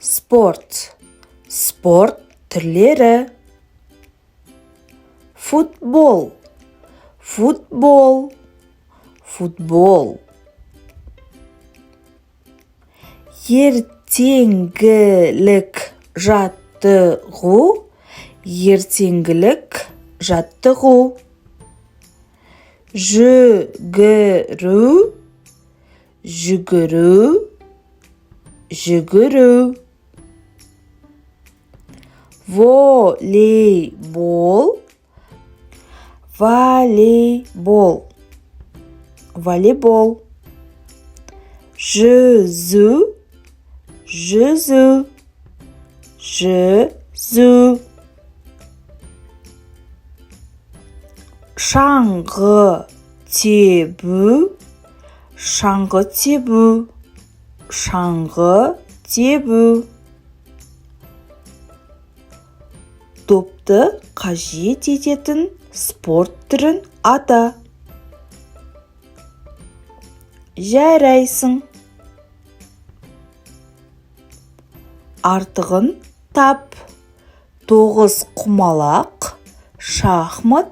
Спорт. Спорт түрлері. Футбол. Футбол. Футбол. Ертеңгілік жаттығу. Ертеңгілік жаттығу. Жүгіру. Жүгіру. Жүгіру. Волейбол. Волейбол. Волейбол. Жүзу. Жүзу. Жүзу. Шаңғы тебу. Шаңғы тебу. Шаңғы тебу. Допты қажет ететін спорт түрін ата. Жарайсың. Артығын тап. 9 құмалақ, шахмат,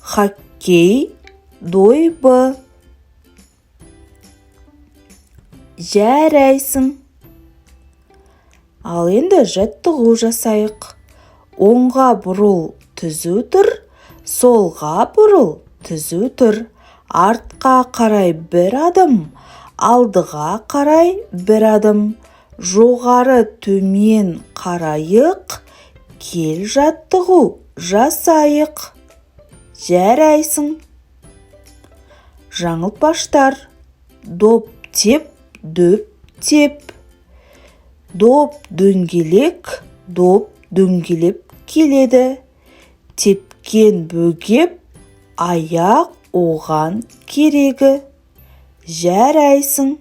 хоккей, дойбы. Жарайсың. Ал енді жаттығу жасайық. Оңға бұрыл, түзу тұр, солға бұрыл, түзу тұр. Артқа қарай бір адым, алдыға қарай бір адым. Жоғары төмен қарайық, кел жаттығу жасайық. Жарайсың. Жаңылтпаштар. Доп теп, дөп теп. Доп дөңгелек, доп дөңгелеп келеді. Тепкен бөгеп, аяқ оған керегі. Жарайсың.